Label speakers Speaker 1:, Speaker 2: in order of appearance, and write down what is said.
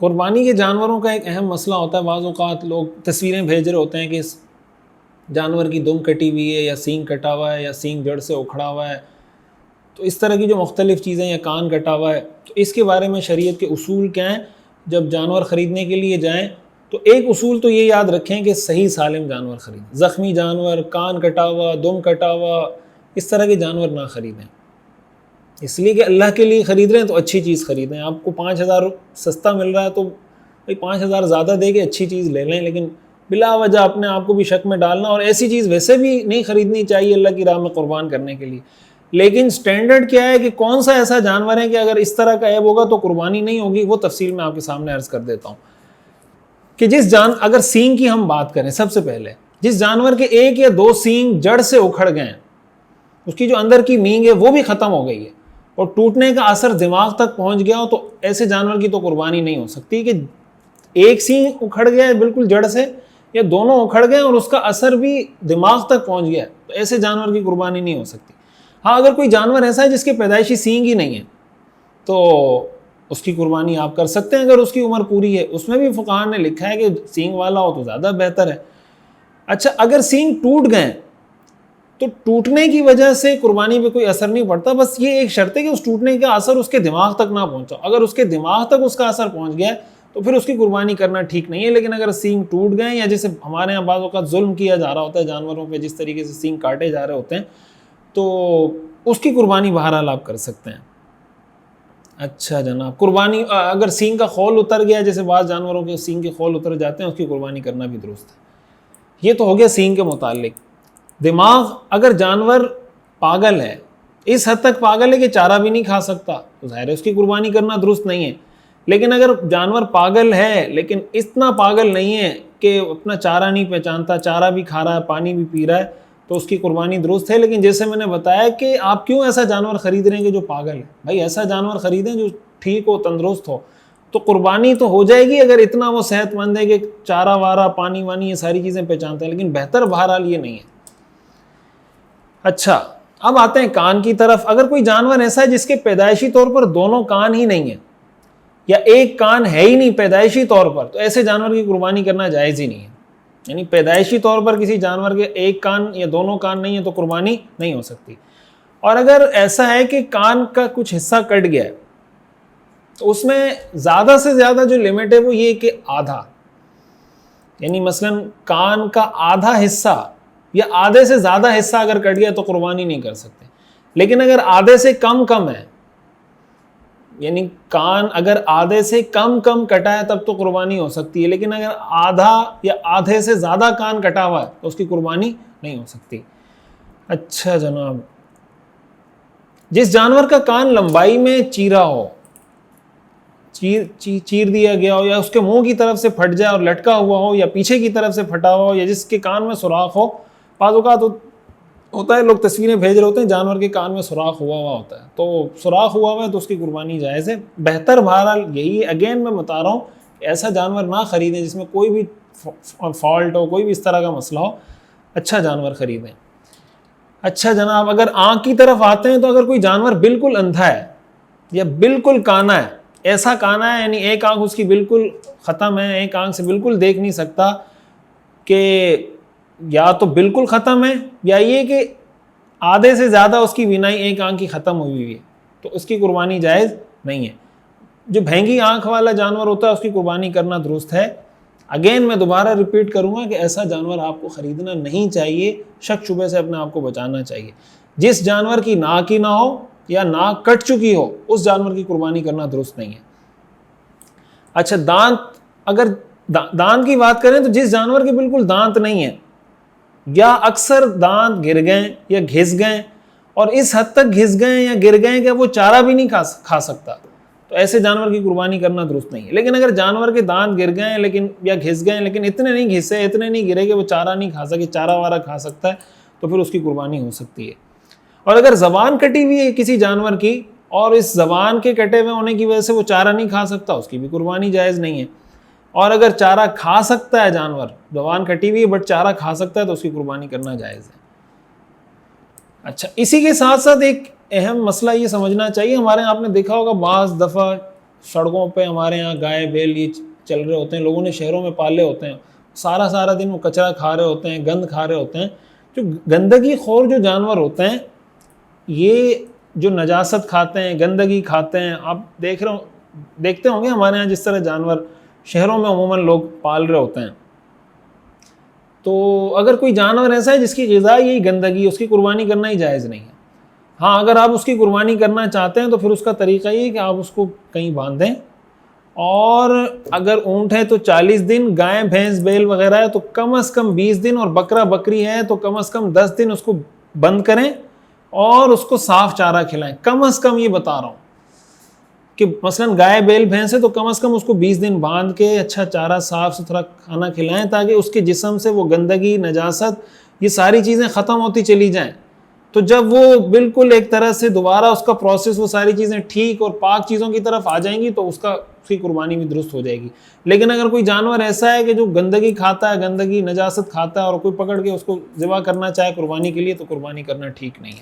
Speaker 1: قربانی کے جانوروں کا ایک اہم مسئلہ ہوتا ہے، بعض اوقات لوگ تصویریں بھیج رہے ہوتے ہیں کہ اس جانور کی دم کٹی ہوئی ہے یا سینگ کٹا ہوا ہے یا سینگ جڑ سے اکھڑا ہوا ہے، تو اس طرح کی جو مختلف چیزیں، یا کان کٹا ہوا ہے، تو اس کے بارے میں شریعت کے اصول کیا ہیں؟ جب جانور خریدنے کے لیے جائیں تو ایک اصول تو یہ یاد رکھیں کہ صحیح سالم جانور خریدیں، زخمی جانور، کان کٹا ہوا، دم کٹا ہوا، اس طرح کے جانور نہ خریدیں۔ اس لیے کہ اللہ کے لیے خرید رہے ہیں تو اچھی چیز خریدیں۔ آپ کو 5,000 سستا مل رہا ہے تو 5,000 زیادہ دے کے اچھی چیز لے لیں، لیکن بلا وجہ اپنے آپ کو بھی شک میں ڈالنا، اور ایسی چیز ویسے بھی نہیں خریدنی چاہیے اللہ کی راہ میں قربان کرنے کے لیے۔ لیکن سٹینڈرڈ کیا ہے کہ کون سا ایسا جانور ہے کہ اگر اس طرح کا عیب ہوگا تو قربانی نہیں ہوگی، وہ تفصیل میں آپ کے سامنے عرض کر دیتا ہوں کہ اگر سینگ کی ہم بات کریں، سب سے پہلے جس جانور کے 1 یا 2 سینگ جڑ سے اکھڑ گئے ہیں، اس کی جو اندر کی مینگ ہے وہ بھی ختم ہو گئی ہے اور ٹوٹنے کا اثر دماغ تک پہنچ گیا ہو، تو ایسے جانور کی تو قربانی نہیں ہو سکتی۔ کہ 1 سینگ اکھڑ گیا ہے بالکل جڑ سے، یا دونوں اکھڑ گئے اور اس کا اثر بھی دماغ تک پہنچ گیا ہے، تو ایسے جانور کی قربانی نہیں ہو سکتی۔ ہاں، اگر کوئی جانور ایسا ہے جس کے پیدائشی سینگ ہی نہیں ہے تو اس کی قربانی آپ کر سکتے ہیں اگر اس کی عمر پوری ہے۔ اس میں بھی فقہاء نے لکھا ہے کہ سینگ والا ہو تو زیادہ بہتر ہے۔ اچھا، اگر سینگ ٹوٹ گئے تو ٹوٹنے کی وجہ سے قربانی پہ کوئی اثر نہیں پڑتا، بس یہ ایک شرط ہے کہ اس ٹوٹنے کا اثر اس کے دماغ تک نہ پہنچا۔ اگر اس کے دماغ تک اس کا اثر پہنچ گیا تو پھر اس کی قربانی کرنا ٹھیک نہیں ہے۔ لیکن اگر سینگ ٹوٹ گئے، یا جیسے ہمارے یہاں بعض اوقات ظلم کیا جا رہا ہوتا ہے جانوروں پہ، جس طریقے سے سینگ کاٹے جا رہے ہوتے ہیں، تو اس کی قربانی بہرحال آپ کر سکتے ہیں۔ اچھا جناب، قربانی اگر سینگ کا خول اتر گیا، جیسے بعض جانوروں کے سینگ کے خول اتر جاتے ہیں، اس کی قربانی کرنا بھی درست ہے۔ یہ تو ہو گیا سینگ کے متعلق۔ دماغ، اگر جانور پاگل ہے، اس حد تک پاگل ہے کہ چارہ بھی نہیں کھا سکتا، تو ظاہر ہے اس کی قربانی کرنا درست نہیں ہے۔ لیکن اگر جانور پاگل ہے لیکن اتنا پاگل نہیں ہے کہ اپنا چارہ نہیں پہچانتا، چارہ بھی کھا رہا ہے، پانی بھی پی رہا ہے، تو اس کی قربانی درست ہے۔ لیکن جیسے میں نے بتایا کہ آپ کیوں ایسا جانور خرید رہے ہیں کہ جو پاگل ہے؟ بھائی ایسا جانور خریدیں جو ٹھیک ہو، تندرست ہو، تو قربانی تو ہو جائے گی اگر اتنا وہ صحت مند ہے کہ چارہ وارہ، پانی وانی، یہ ساری چیزیں پہچانتا ہے۔ لیکن بہتر بہرحال یہ نہیں ہے۔ اچھا، اب آتے ہیں کان کی طرف۔ اگر کوئی جانور ایسا ہے جس کے پیدائشی طور پر دونوں کان ہی نہیں ہیں، یا ایک کان ہے ہی نہیں پیدائشی طور پر، تو ایسے جانور کی قربانی کرنا جائز ہی نہیں ہے۔ یعنی پیدائشی طور پر کسی جانور کے ایک کان یا دونوں کان نہیں ہے تو قربانی نہیں ہو سکتی۔ اور اگر ایسا ہے کہ کان کا کچھ حصہ کٹ گیا ہے، تو اس میں زیادہ سے زیادہ جو لمٹ ہے وہ یہ کہ آدھا، یعنی مثلا کان کا آدھا حصہ یا آدھے سے زیادہ حصہ اگر کٹ گیا تو قربانی نہیں کر سکتے۔ لیکن اگر آدھے سے کم ہے، یعنی کان اگر آدھے سے کم کٹا ہے تب تو قربانی ہو سکتی ہے۔ لیکن اگر آدھا یا آدھے سے زیادہ کان کٹا ہوا ہے تو اس کی قربانی نہیں ہو سکتی۔ اچھا جناب، جس جانور کا کان لمبائی میں چیرا ہو، چیر دیا گیا ہو، یا اس کے منہ کی طرف سے پھٹ جائے اور لٹکا ہوا ہو، یا پیچھے کی طرف سے پھٹا ہوا ہو، یا جس کے کان میں سوراخ ہو، بعض اوقات ہوتا ہے لوگ تصویریں بھیج رہے ہوتے ہیں جانور کے کان میں سوراخ ہوا ہوتا ہے، تو سوراخ ہوا ہے تو اس کی قربانی جائز ہے۔ بہتر بہرحال یہی ہے، اگین میں بتا رہا ہوں کہ ایسا جانور نہ خریدیں جس میں کوئی بھی فالٹ ہو، کوئی بھی اس طرح کا مسئلہ ہو، اچھا جانور خریدیں۔ اچھا جناب، اگر آنکھ کی طرف آتے ہیں تو اگر کوئی جانور بالکل اندھا ہے یا بالکل کانا ہے، ایسا کانا ہے یعنی ایک آنکھ اس کی بالکل ختم ہے، ایک آنکھ سے بالکل دیکھ نہیں سکتا، کہ یا تو بالکل ختم ہے یا یہ کہ آدھے سے زیادہ اس کی بینائی ایک آنکھ کی ختم ہوئی ہے، تو اس کی قربانی جائز نہیں ہے۔ جو بھینگی آنکھ والا جانور ہوتا ہے اس کی قربانی کرنا درست ہے۔ اگین میں دوبارہ ریپیٹ کروں گا کہ ایسا جانور آپ کو خریدنا نہیں چاہیے، شک شبے سے اپنے آپ کو بچانا چاہیے۔ جس جانور کی ناک ہی نہ ہو یا ناک کٹ چکی ہو، اس جانور کی قربانی کرنا درست نہیں ہے۔ اچھا، دانت، اگر دانت کی بات کریں تو جس جانور کے بالکل دانت نہیں ہے، یا اکثر دانت گر گئے یا گھس گئے، اور اس حد تک گھس گئے یا گر گئے کہ وہ چارہ بھی نہیں کھا سکتا، تو ایسے جانور کی قربانی کرنا درست نہیں ہے۔ لیکن اگر جانور کے دانت گر گئے لیکن یا گھس گئے لیکن اتنے نہیں گھسے، اتنے نہیں گرے کہ وہ چارہ نہیں کھا سکے، چارہ وارہ کھا سکتا ہے، تو پھر اس کی قربانی ہو سکتی ہے۔ اور اگر زبان کٹی ہوئی ہے کسی جانور کی، اور اس زبان کے کٹے ہوئے ہونے کی وجہ سے وہ چارہ نہیں کھا سکتا، اس کی بھی قربانی جائز نہیں ہے۔ اور اگر چارہ کھا سکتا ہے جانور، زبان کٹی ہوئی ہے بٹ چارہ کھا سکتا ہے، تو اس کی قربانی کرنا جائز ہے۔ اچھا، اسی کے ساتھ ساتھ ایک اہم مسئلہ یہ سمجھنا چاہیے، ہمارے یہاں آپ نے دیکھا ہوگا بعض دفعہ سڑکوں پہ ہمارے یہاں گائے بیل یہ چل رہے ہوتے ہیں، لوگوں نے شہروں میں پالے ہوتے ہیں، سارا دن وہ کچرا کھا رہے ہوتے ہیں، گند کھا رہے ہوتے ہیں. جو گندگی خور جو جانور ہوتے ہیں یہ جو نجاست کھاتے ہیں، گندگی کھاتے ہیں، آپ دیکھتے ہوں گے ہمارے یہاں جس طرح جانور شہروں میں عموماً لوگ پال رہے ہوتے ہیں. تو اگر کوئی جانور ایسا ہے جس کی غذا یہی گندگی، اس کی قربانی کرنا ہی جائز نہیں ہے. ہاں اگر آپ اس کی قربانی کرنا چاہتے ہیں تو پھر اس کا طریقہ یہ ہے کہ آپ اس کو کہیں باندھیں، اور اگر اونٹ ہے تو 40 دن، گائے بھینس بیل وغیرہ ہے تو کم از کم 20 دن، اور بکرا بکری ہے تو کم از کم 10 دن اس کو بند کریں اور اس کو صاف چارہ کھلائیں. کم از کم یہ بتا رہا ہوں کہ مثلا گائے بیل بھینس ہے تو کم از کم اس کو 20 دن باندھ کے اچھا چارہ صاف ستھرا کھانا کھلائیں تاکہ اس کے جسم سے وہ گندگی، نجاست، یہ ساری چیزیں ختم ہوتی چلی جائیں. تو جب وہ بالکل ایک طرح سے دوبارہ اس کا پروسیس، وہ ساری چیزیں ٹھیک اور پاک چیزوں کی طرف آ جائیں گی تو اس کی قربانی بھی درست ہو جائے گی. لیکن اگر کوئی جانور ایسا ہے کہ جو گندگی کھاتا ہے، گندگی نجاست کھاتا ہے، اور کوئی پکڑ کے اس کو ذبح کرنا چاہے قربانی کے لیے، تو قربانی کرنا ٹھیک نہیں ہے.